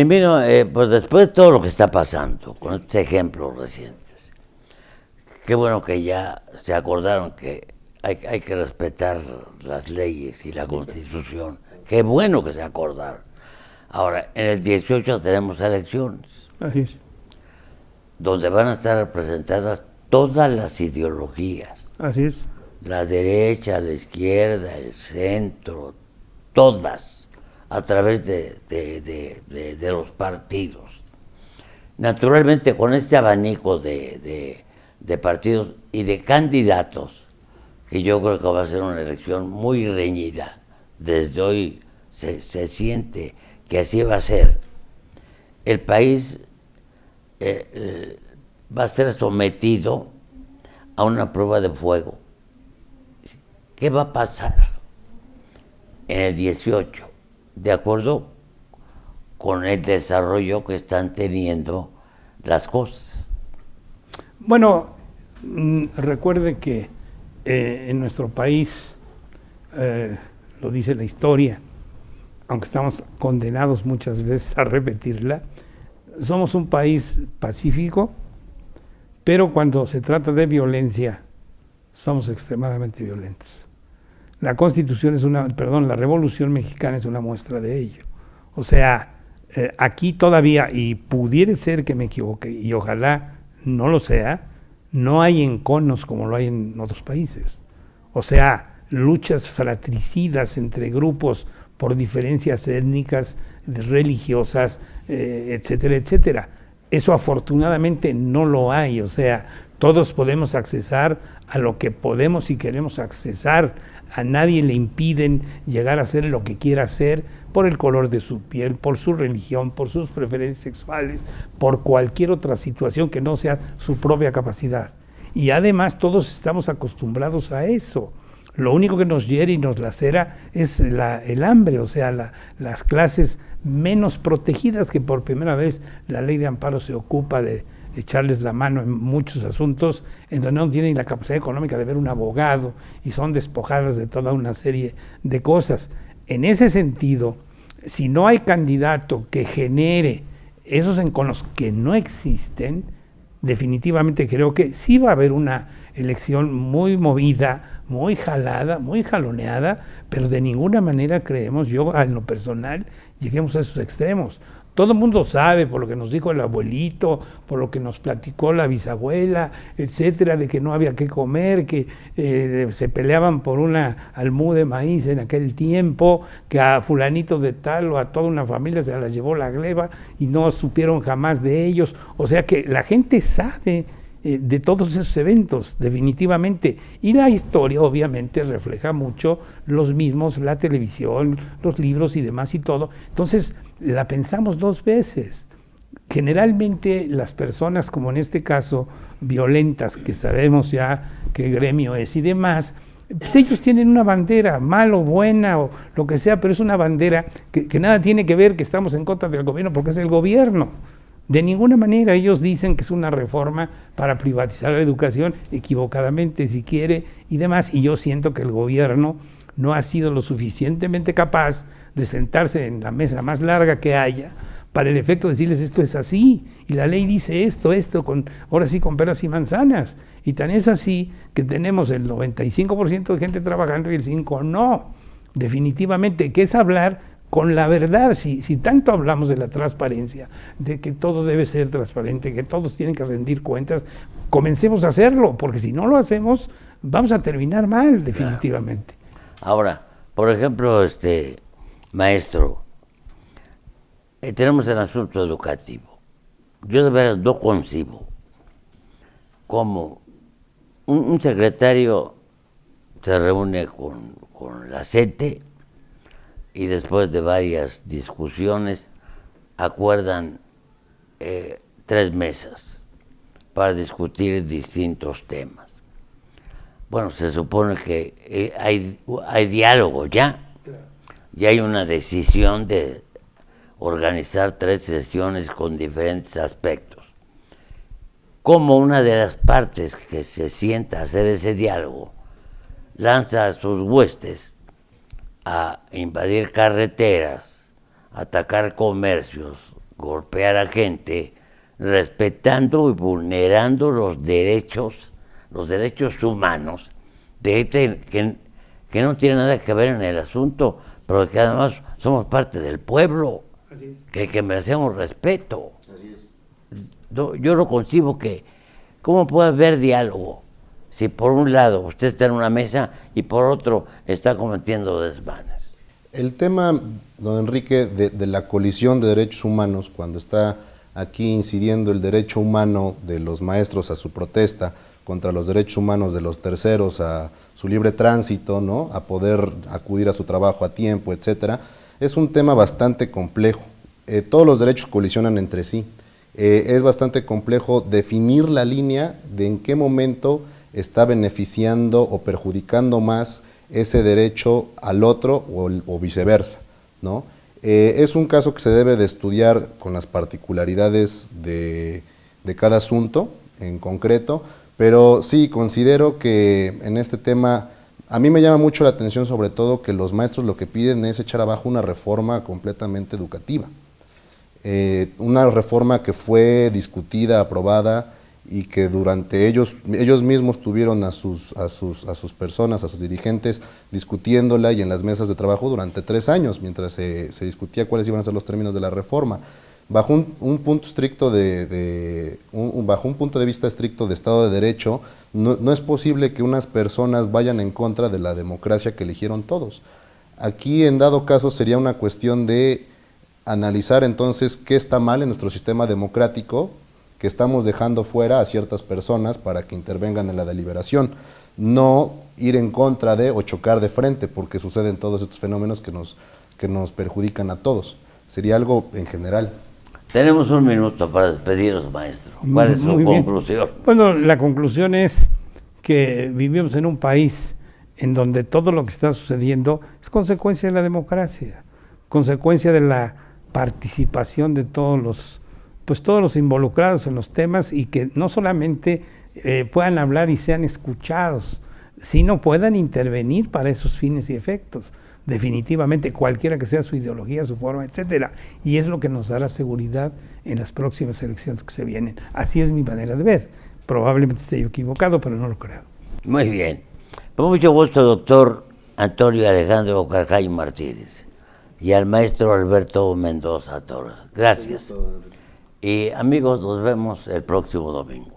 Pues después de todo lo que está pasando, con estos ejemplos recientes, qué bueno que ya se acordaron que hay que respetar las leyes y la Constitución. Qué bueno que se acordaron. Ahora, en el 18 tenemos elecciones. Así es. Donde van a estar representadas todas las ideologías. Así es. La derecha, la izquierda, el centro, todas, a través de los partidos. Naturalmente, con este abanico de partidos y de candidatos, que yo creo que va a ser una elección muy reñida, desde hoy se siente que así va a ser, el país va a ser sometido a una prueba de fuego. ¿Qué va a pasar en el 18? De acuerdo con el desarrollo que están teniendo las cosas. Bueno, recuerde que en nuestro país, lo dice la historia, aunque estamos condenados muchas veces a repetirla, somos un país pacífico, pero cuando se trata de violencia, somos extremadamente violentos. La Constitución la Revolución Mexicana es una muestra de ello. O sea, aquí todavía, y pudiera ser que me equivoque, y ojalá no lo sea, no hay enconos como lo hay en otros países. O sea, luchas fratricidas entre grupos por diferencias étnicas, religiosas, etcétera, etcétera. Eso afortunadamente no lo hay. O sea, todos podemos accesar a lo que podemos y queremos accesar. A nadie le impiden llegar a hacer lo que quiera hacer por el color de su piel, por su religión, por sus preferencias sexuales, por cualquier otra situación que no sea su propia capacidad. Y además todos estamos acostumbrados a eso. Lo único que nos hiere y nos lacera es el hambre, o sea, las clases menos protegidas, que por primera vez la ley de amparo se ocupa de echarles la mano en muchos asuntos en donde no tienen la capacidad económica de ver un abogado y son despojadas de toda una serie de cosas. En ese sentido, si no hay candidato que genere esos enconos que no existen, definitivamente creo que sí va a haber una elección muy movida, muy jalada, muy jaloneada, pero de ninguna manera creemos, yo en lo personal, lleguemos a esos extremos. Todo el mundo sabe, por lo que nos dijo el abuelito, por lo que nos platicó la bisabuela, etcétera, de que no había que comer, que se peleaban por una almú de maíz en aquel tiempo, que a fulanito de tal o a toda una familia se la llevó la gleba y no supieron jamás de ellos. O sea que la gente sabe de todos esos eventos, definitivamente. Y la historia obviamente refleja mucho los mismos, la televisión, los libros y demás y todo. Entonces, la pensamos dos veces. Generalmente las personas, como en este caso, violentas, que sabemos ya qué gremio es y demás, pues ellos tienen una bandera, mala o buena o lo que sea, pero es una bandera que nada tiene que ver que estamos en contra del gobierno porque es el gobierno. De ninguna manera. Ellos dicen que es una reforma para privatizar la educación, equivocadamente si quiere y demás, y yo siento que el gobierno no ha sido lo suficientemente capaz de sentarse en la mesa más larga que haya para el efecto de decirles esto es así, y la ley dice esto, ahora sí con peras y manzanas, y tan es así que tenemos el 95% de gente trabajando y el 5% no. Definitivamente, que es hablar con la verdad. Si tanto hablamos de la transparencia, de que todo debe ser transparente, que todos tienen que rendir cuentas, comencemos a hacerlo, porque si no lo hacemos, vamos a terminar mal, definitivamente. Ahora, por ejemplo, maestro, tenemos el asunto educativo. Yo de verdad no concibo cómo un secretario se reúne con la CENTE y después de varias discusiones acuerdan 3 mesas para discutir distintos temas. Bueno, se supone que hay diálogo ya, y hay una decisión de organizar 3 sesiones con diferentes aspectos. Como una de las partes que se sienta a hacer ese diálogo lanza a sus huestes a invadir carreteras, atacar comercios, golpear a gente respetando y vulnerando los derechos humanos de gente que no tiene nada que ver en el asunto, pero que además somos parte del pueblo, que merecemos respeto. Así es. Yo no concibo que, ¿cómo puede haber diálogo si por un lado usted está en una mesa y por otro está cometiendo desmanes? El tema, don Enrique, de la colisión de derechos humanos, cuando está aquí incidiendo el derecho humano de los maestros a su protesta contra los derechos humanos de los terceros a su libre tránsito, ¿no?, a poder acudir a su trabajo a tiempo, etcétera, es un tema bastante complejo. Todos los derechos colisionan entre sí. Es bastante complejo definir la línea de en qué momento está beneficiando o perjudicando más ese derecho al otro o viceversa, ¿no? Es un caso que se debe de estudiar con las particularidades de cada asunto en concreto, pero sí, considero que en este tema, a mí me llama mucho la atención sobre todo que los maestros lo que piden es echar abajo una reforma completamente educativa. Una reforma que fue discutida, aprobada, y que durante ellos mismos tuvieron a sus personas, a sus dirigentes, discutiéndola y en las mesas de trabajo durante 3 años, mientras se discutía cuáles iban a ser los términos de la reforma. Bajo un punto estricto bajo un punto de vista estricto de Estado de Derecho, no es posible que unas personas vayan en contra de la democracia que eligieron todos. Aquí, en dado caso, sería una cuestión de analizar entonces qué está mal en nuestro sistema democrático, que estamos dejando fuera a ciertas personas para que intervengan en la deliberación, no ir en contra de o chocar de frente, porque suceden todos estos fenómenos que nos perjudican a todos. Sería algo en general. Tenemos 1 minuto para despedirnos, maestro. ¿Cuál es su conclusión? Bueno, la conclusión es que vivimos en un país en donde todo lo que está sucediendo es consecuencia de la democracia, consecuencia de la participación de todos los involucrados en los temas, y que no solamente puedan hablar y sean escuchados, sino puedan intervenir para esos fines y efectos, definitivamente, cualquiera que sea su ideología, su forma, etcétera. Y es lo que nos dará seguridad en las próximas elecciones que se vienen. Así es mi manera de ver. Probablemente esté yo equivocado, pero no lo creo. Muy bien. Con mucho gusto, doctor Antonio Alejandro Carcayo Martínez, y al maestro Alberto Mendoza Torres. Gracias. Y amigos, nos vemos el próximo domingo.